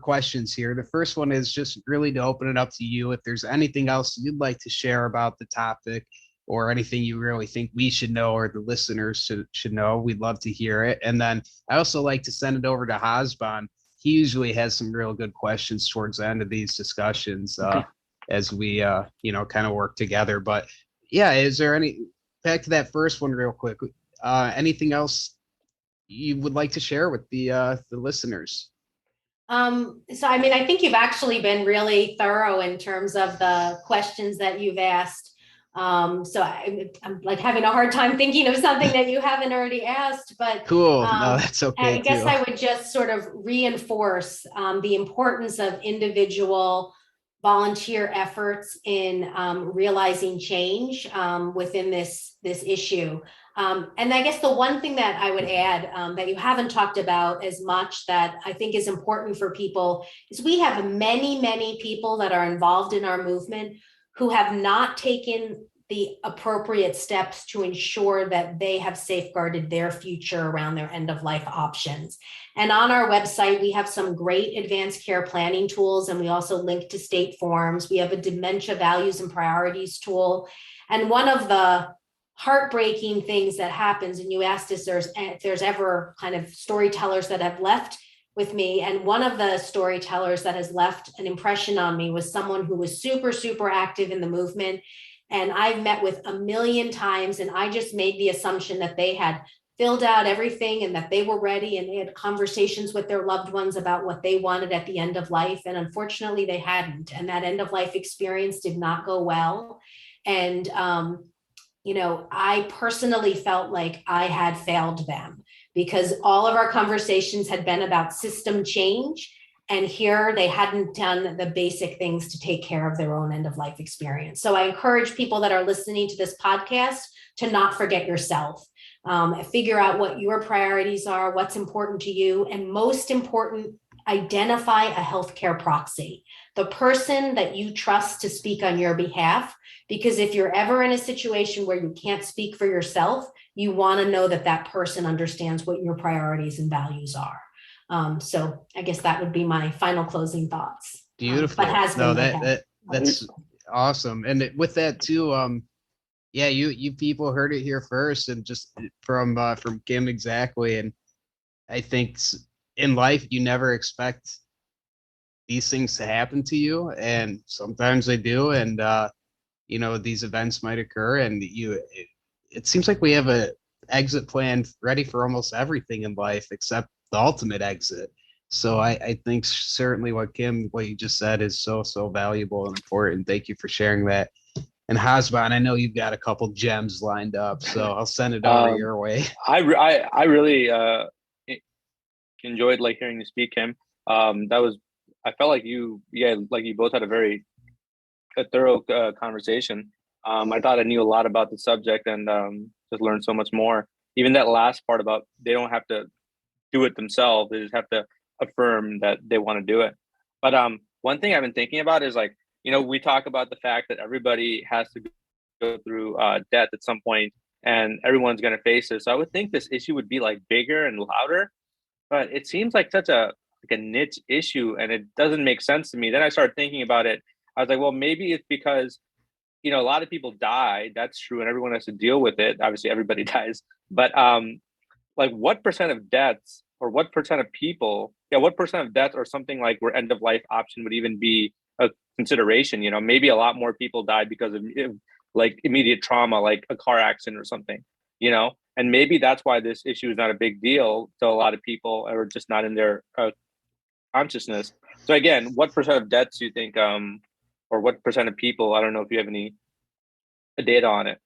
questions here. The first one is just really to open it up to you. If there's anything else you'd like to share about the topic, or anything you really think we should know or the listeners should know, we'd love to hear it. And then I also like to send it over to Hasban. He usually has some real good questions towards the end of these discussions as we, kind of work together. But yeah, is there back to that first one real quick, anything else you would like to share with the listeners? So, I think you've actually been really thorough in terms of the questions that you've asked. So I'm like having a hard time thinking of something that you haven't already asked, but cool. No, that's okay. I guess I would just sort of reinforce the importance of individual volunteer efforts in realizing change within this issue. And I guess the one thing that I would add that you haven't talked about as much that I think is important for people is we have many, many people that are involved in our movement who have not taken the appropriate steps to ensure that they have safeguarded their future around their end of life options. And on our website, we have some great advanced care planning tools, and we also link to state forms. We have a dementia values and priorities tool. And one of the heartbreaking things that happens, and you asked if there's ever kind of storytellers that have left with me. And one of the storytellers that has left an impression on me was someone who was super, super active in the movement. And I've met with a million times, and I just made the assumption that they had filled out everything and that they were ready, and they had conversations with their loved ones about what they wanted at the end of life. And unfortunately, they hadn't. And that end of life experience did not go well. And, I personally felt like I had failed them, because all of our conversations had been about system change. And here they hadn't done the basic things to take care of their own end of life experience. So I encourage people that are listening to this podcast to not forget yourself. Figure out what your priorities are, what's important to you, and most important, identify a healthcare proxy, the person that you trust to speak on your behalf. Because if you're ever in a situation where you can't speak for yourself, you want to know that that person understands what your priorities and values are. So I guess that would be my final closing thoughts. Beautiful. That's awesome. And with that too, yeah, you people heard it here first, and just from Kim exactly. And I think in life you never expect these things to happen to you, and sometimes they do. And these events might occur, and it seems like we have a exit plan ready for almost everything in life except the ultimate exit. So I think certainly what you just said is so valuable and important. Thank you for sharing that. And Hasban, I know you've got a couple gems lined up, so I'll send it over your way. I really enjoyed hearing you speak, Kim. I felt like you both had a thorough conversation. I thought I knew a lot about the subject, and just learned so much more. Even that last part about they don't have to do it themselves; they just have to affirm that they want to do it. But one thing I've been thinking about is we talk about the fact that everybody has to go through death at some point, and everyone's going to face it. So I would think this issue would be bigger and louder, but it seems like such a niche issue, and it doesn't make sense to me. Then I started thinking about it. I was like, well, maybe it's because a lot of people die. That's true, and everyone has to deal with it. Obviously, everybody dies, but what percent of deaths, or what percent of people? Yeah, what percent of deaths or something where end of life option would even be a consideration? Maybe a lot more people died because of immediate trauma, like a car accident or something. And maybe that's why this issue is not a big deal to a lot of people, or just not in their consciousness. So again, what percent of deaths do you think, or what percent of people? I don't know if you have any data on it.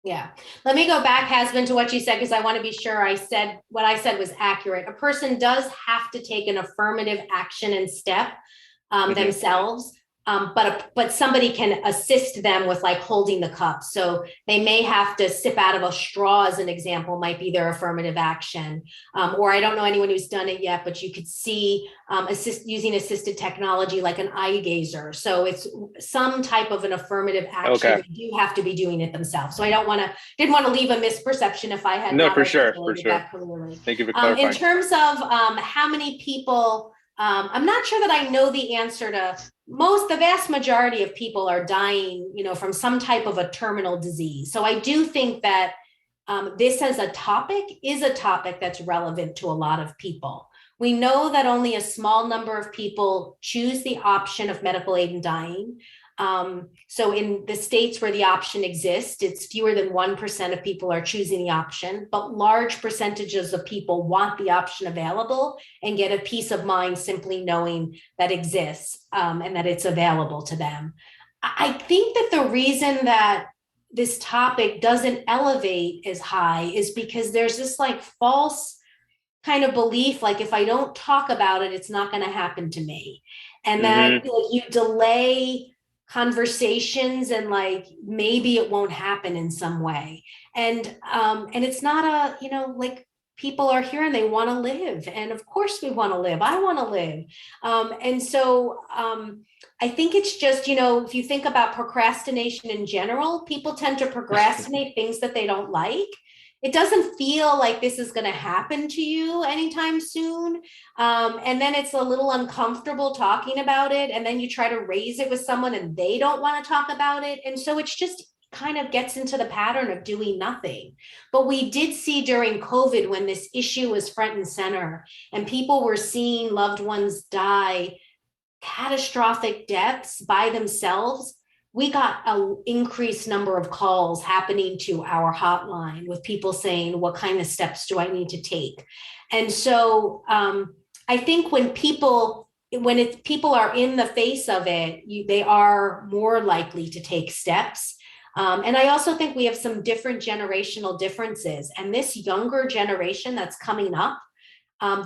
Yeah. Let me go back, Hasbin, to what you said, because I want to be sure what I said was accurate. A person does have to take an affirmative action and step themselves. But somebody can assist them with holding the cup. So they may have to sip out of a straw, as an example, might be their affirmative action. Or I don't know anyone who's done it yet, but you could see using assisted technology like an eye gazer. So it's some type of an affirmative action. Okay. They do have to be doing it themselves. So I didn't want to leave a misperception if I had for sure. that clearly. Thank you for clarifying. In terms of how many people, I'm not sure that I know the answer to. The vast majority of people are dying, from some type of a terminal disease. So I do think that this as a topic is a topic that's relevant to a lot of people. We know that only a small number of people choose the option of medical aid in dying. So in the states where the option exists, it's fewer than 1% of people are choosing the option, but large percentages of people want the option available and get a peace of mind simply knowing that exists and that it's available to them. I think that the reason that this topic doesn't elevate as high is because there's this false kind of belief, if I don't talk about it, it's not going to happen to me. And that you delay conversations and maybe it won't happen in some way. And it's not people are here and they want to live. And of course we want to live. I want to live. And so I think it's just, if you think about procrastination in general, people tend to procrastinate things that they don't like. It doesn't feel like this is going to happen to you anytime soon. And then it's a little uncomfortable talking about it. And then you try to raise it with someone and they don't want to talk about it. And so it's just kind of gets into the pattern of doing nothing. But we did see during COVID, when this issue was front and center and people were seeing loved ones die catastrophic deaths by themselves, we got an increased number of calls happening to our hotline with people saying, what kind of steps do I need to take? And so I think when people are in the face of it, they are more likely to take steps. And I also think we have some different generational differences. And this younger generation that's coming up,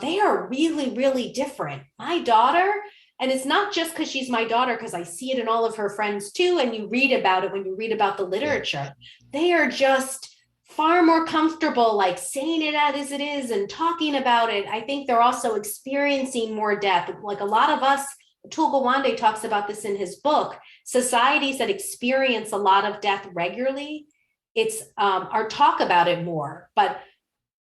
they are really, really different. My daughter, and it's not just because she's my daughter, because I see it in all of her friends too, and you read about it when you read about the literature. They are just far more comfortable, like saying it as it is and talking about it. I think they're also experiencing more death. Like a lot of us, Atul Gawande talks about this in his book, societies that experience a lot of death regularly, it's our talk about it more, but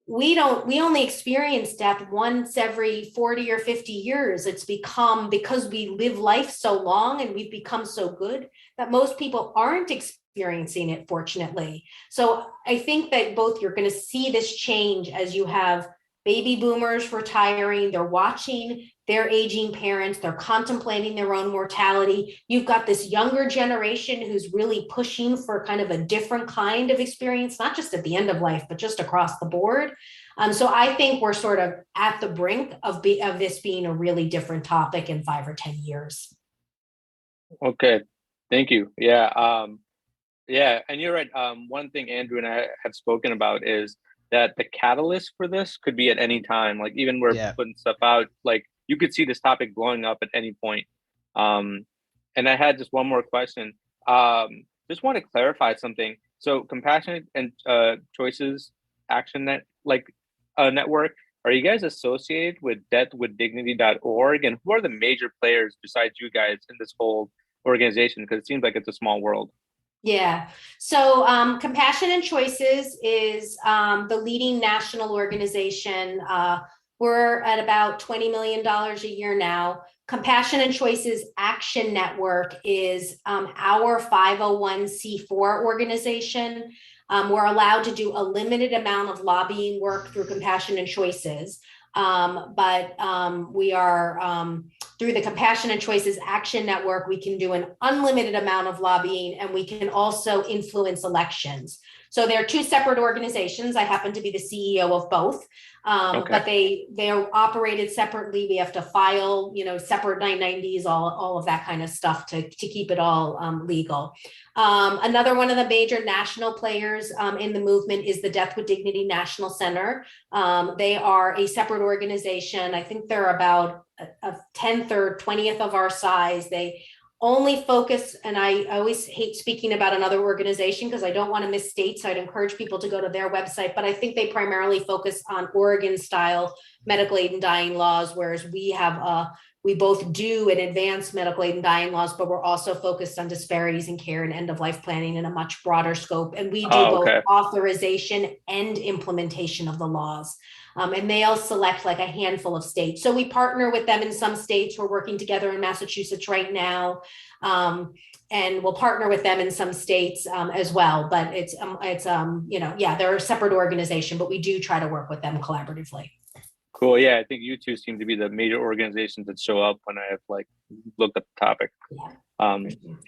we only experience death once every 40 or 50 years. It's become, because we live life so long and we've become so good, that most people aren't experiencing it, fortunately. So I think that both you're going to see this change as you have baby boomers retiring, they're watching their aging parents, they're contemplating their own mortality. You've got this younger generation who's really pushing for kind of a different kind of experience, not just at the end of life, but just across the board. So I think we're sort of at the brink of this being a really different topic in 5 or 10 years. Okay, thank you. Yeah, and you're right. One thing Andrew and I have spoken about is that the catalyst for this could be at any time. Like even we're putting stuff out, like you could see this topic blowing up at any point. And I had just one more question. Just want to clarify something. So Compassionate and Choices Action Network, are you guys associated with deathwithdignity.org? And who are the major players besides you guys in this whole organization? Because it seems like it's a small world. Yeah. So Compassion and Choices is the leading national organization. We're at about $20 million a year now. Compassion and Choices Action Network is our 501c4 organization. We're allowed to do a limited amount of lobbying work through Compassion and Choices. But we are, through the Compassion and Choices Action Network, we can do an unlimited amount of lobbying, and we can also influence elections. So they're two separate organizations. I happen to be the CEO of both, but they're operated separately. We have to file, separate 990s, all of that kind of stuff to keep it all legal. Another one of the major national players in the movement is the Death with Dignity National Center. They are a separate organization. I think they're about a 10th or 20th of our size. They only focus, and I always hate speaking about another organization because I don't want to misstate, so I'd encourage people to go to their website, but I think they primarily focus on Oregon style medical aid and dying laws, whereas we both do and advance medical aid and dying laws, but we're also focused on disparities in care and end of life planning in a much broader scope. And we do both authorization and implementation of the laws. And they'll select like a handful of states. So we partner with them in some states. We're working together in Massachusetts right now. And we'll partner with them in some states as well. But they're a separate organization, but we do try to work with them collaboratively. Cool. Yeah, I think you two seem to be the major organizations that show up when I have looked up the topic. Yeah.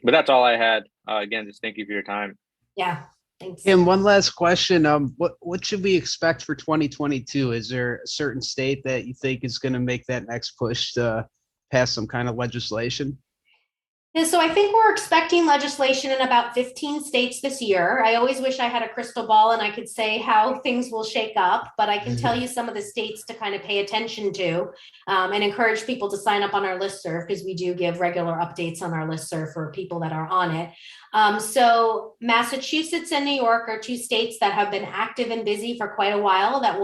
But that's all I had. Again, just thank you for your time. Yeah. Thanks. Tim, one last question. What should we expect for 2022? Is there a certain state that you think is going to make that next push to pass some kind of legislation? Yeah, so I think we're expecting legislation in about 15 states this year. I always wish I had a crystal ball and I could say how things will shake up, but I can tell you some of the states to kind of pay attention to and encourage people to sign up on our listserv, because we do give regular updates on our listserv for people that are on it. So Massachusetts and New York are two states that have been active and busy for quite a while that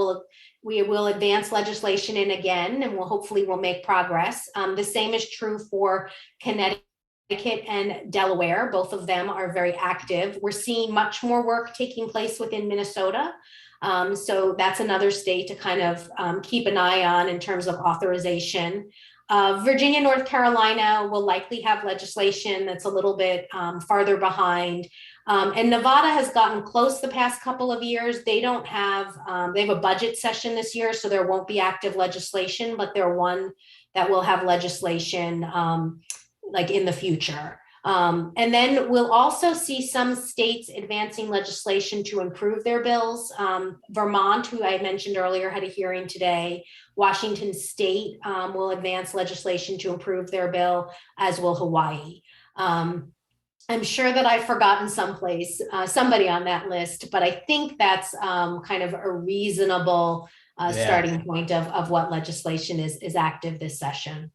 we will advance legislation in again, and we'll make progress. The same is true for Connecticut and Delaware. Both of them are very active. We're seeing much more work taking place within Minnesota. So that's another state to kind of keep an eye on in terms of authorization. Virginia, North Carolina will likely have legislation that's a little bit farther behind. And Nevada has gotten close the past couple of years. They don't have, they have a budget session this year, so there won't be active legislation, but they're one that will have legislation like in the future. And then we'll also see some states advancing legislation to improve their bills. Vermont, who I mentioned earlier, had a hearing today. Washington State will advance legislation to improve their bill, as will Hawaii. I'm sure that I've forgotten someplace, somebody on that list, but I think that's kind of a reasonable starting point of what legislation is active this session.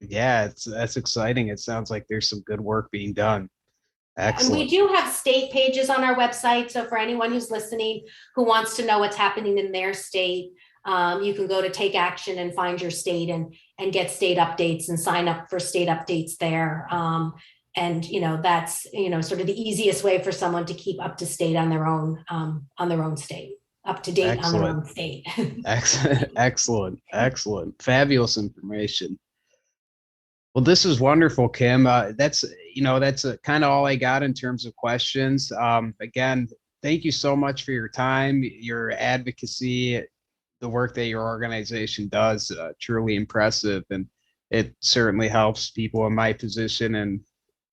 Yeah, that's exciting. It sounds like there's some good work being done. Excellent. And we do have state pages on our website. So for anyone who's listening who wants to know what's happening in their state, you can go to Take Action and find your state and get state updates and sign up for state updates there. And that's sort of the easiest way for someone to keep up to date on their own state, up to date on their own state. Excellent, fabulous information. Well, this is wonderful, Kim. That's kind of all I got in terms of questions. Again, thank you so much for your time, your advocacy, the work that your organization does. Truly impressive, and it certainly helps people in my position and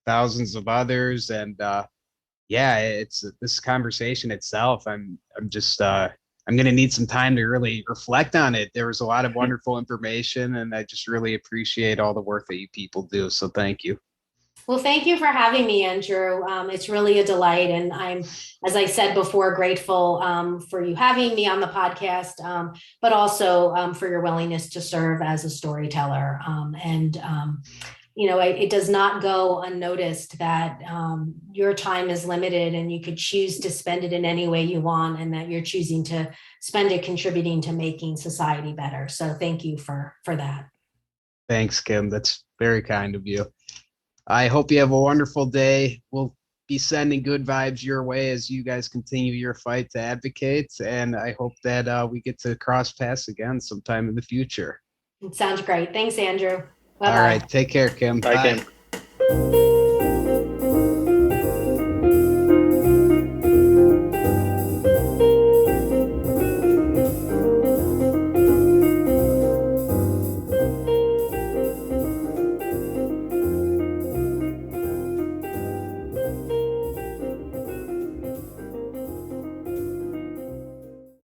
thousands of others. And it's this conversation itself. I'm going to need some time to really reflect on it. There was a lot of wonderful information, and I just really appreciate all the work that you people do. So thank you. Well, thank you for having me, Andrew. It's really a delight. And I'm, as I said before, grateful for you having me on the podcast, but also for your willingness to serve as a storyteller. It does not go unnoticed that your time is limited and you could choose to spend it in any way you want, and that you're choosing to spend it contributing to making society better. So thank you for that. Thanks, Kim. That's very kind of you. I hope you have a wonderful day. We'll be sending good vibes your way as you guys continue your fight to advocate. And I hope that we get to cross paths again sometime in the future. It sounds great. Thanks, Andrew. Bye-bye. All right. Take care, Kim. Bye, Kim.